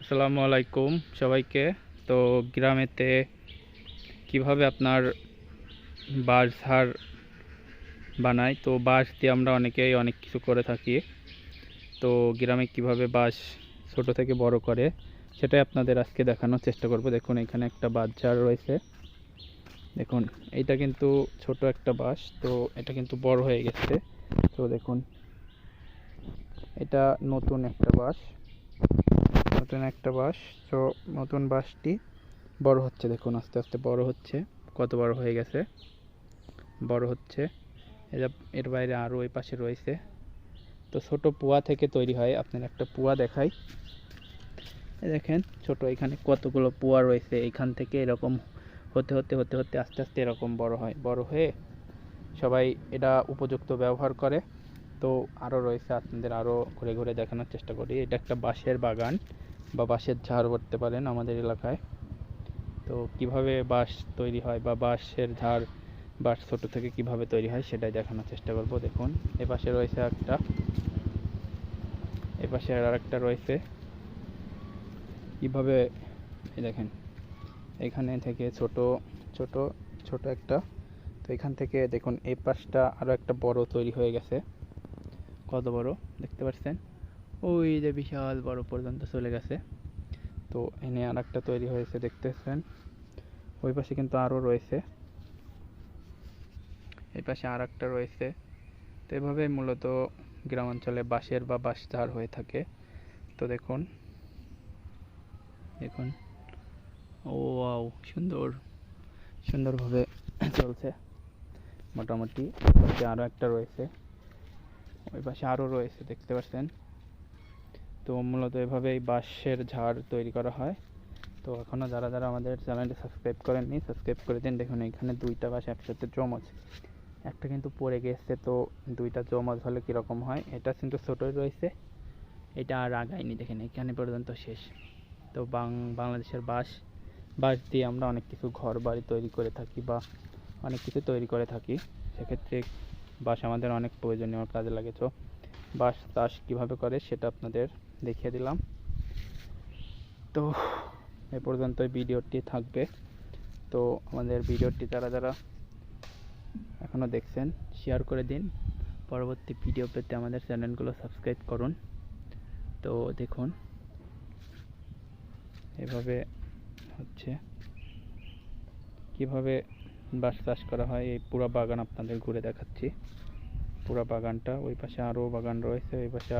আসসালামু আলাইকুম সবাইকে। তো গ্রামেতে কিভাবে আপনার বাঁশ ঝাড় বানায়, তো বাঁশ দিয়ে আমরা অনেকেই অনেক কিছু করে থাকি। তো গ্রামে কিভাবে বাঁশ ছোট থেকে বড় করে সেটাই আপনাদের আজকে দেখানোর চেষ্টা করব। দেখুন এখানে একটা বাঁশ ঝাড় রয়েছে। দেখুন এইটা কিন্তু ছোট একটা বাঁশ, তো এটা কিন্তু বড় হয়ে গেছে। তো দেখুন এটা নতুন একটা বাঁশ, তো নতুন বাঁশটি বড় হচ্ছে। দেখুন আস্তে আস্তে বড় হচ্ছে, কত বড় হয়ে গেছে, বড় হচ্ছে। এর বাইরে আরও ওই পাশে রয়েছে। তো ছোট পুয়া থেকে তৈরি হয়। আপনার একটা পুয়া দেখাই, দেখেন ছোট এখানে কতগুলো পুয়া রয়েছে। এখান থেকে এরকম হতে হতে হতে হতে আস্তে আস্তে এরকম বড় হয়, বড় হয়ে সবাই এটা উপযুক্ত ব্যবহার করে। তো আরও রয়েছে, আপনাদের আরও ঘুরে ঘুরে দেখানোর চেষ্টা করি। এটা একটা বাঁশের বাগান বা বাঁশের ঝাড় করতে পারেন আমাদের এলাকায়। তো কিভাবে বাঁশ তৈরি হয় বা বাঁশের ঝাড়, বাঁশ ছোট থেকে কিভাবে তৈরি হয় সেটাই দেখানোর চেষ্টা করব। দেখুন এপাশে রয়েছে একটা, এপাশে আর একটা রয়েছে। কিভাবে দেখেন এখানে থেকে ছোট ছোট ছোট একটা, তো এখান থেকে দেখুন এই পাশটা আরও একটা বড় তৈরি হয়ে গেছে। কত বড় দেখতে পাচ্ছেন, ওই যে বিশাল বড় পর্যন্ত চলে গেছে। তো এনে আর একটা তৈরি হয়েছে দেখতেছেন। ওই পাশে কিন্তু আরও রয়েছে, এই পাশে আর একটা রয়েছে। তো এভাবে মূলত গ্রামাঞ্চলে বাঁশের বা বাঁশ ঝাড় হয়ে থাকে। তো দেখুন দেখুন, ও ওয়াও, সুন্দর সুন্দরভাবে চলছে মোটামুটি। পাশে আরও একটা রয়েছে, ওই পাশে আরও রয়েছে দেখতে পাচ্ছেন। তো মূলত এভাবেই বাঁশের ঝাড় তৈরি করা হয়। তো এখনও যারা যারা আমাদের চ্যানেলটি সাবস্ক্রাইব করেননি সাবস্ক্রাইব করে দিন। দেখুন এখানে দুইটা বাঁশ একসাথে জমজ, একটা কিন্তু পড়ে গেছে। তো দুইটা জমজ হলে কীরকম হয়, এটা কিন্তু ছোটোই রয়েছে, এটা আর আগায়নি। দেখেন এখানে পর্যন্ত শেষ। তো বাংলাদেশের বাঁশ দিয়ে আমরা অনেক কিছু ঘর বাড়ি তৈরি করে থাকি বা অনেক কিছু তৈরি করে থাকি। সেক্ষেত্রে বাঁশ আমাদের অনেক প্রয়োজনীয় কাজে লাগে। তো বাঁশ চাষ কীভাবে করে সেটা আপনাদের দেখিয়ে দিলাম। তো এ পর্যন্তই ভিডিওটি থাকবে। তো আমাদের ভিডিওটি যারা যারা এখনও দেখছেন শেয়ার করে দিন। পরবর্তী ভিডিও পেতে আমাদের চ্যানেলগুলো সাবস্ক্রাইব করুন। তো দেখুন এভাবে হচ্ছে কিভাবে বাঁশ চাষ করা হয়। এই পুরো বাগান আপনাদের ঘুরে দেখাচ্ছি, পুরো বাগানটা। ওই পাশে আরও বাগান রয়েছে, ওই পাশে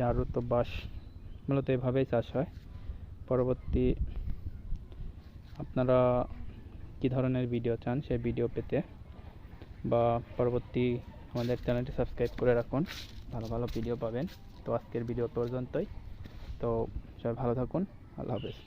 আরও তো বাঁশ মূলত এভাবেই চাষ হয়। পরবর্তী আপনারা কী ধরনের ভিডিও চান সেই ভিডিও পেতে বা পরবর্তী আমাদের চ্যানেলটি সাবস্ক্রাইব করে রাখুন, ভালো ভালো ভিডিও পাবেন। তো আজকের ভিডিও পর্যন্তই। তো সবাই ভালো থাকুন, আল্লাহ হাফেজ।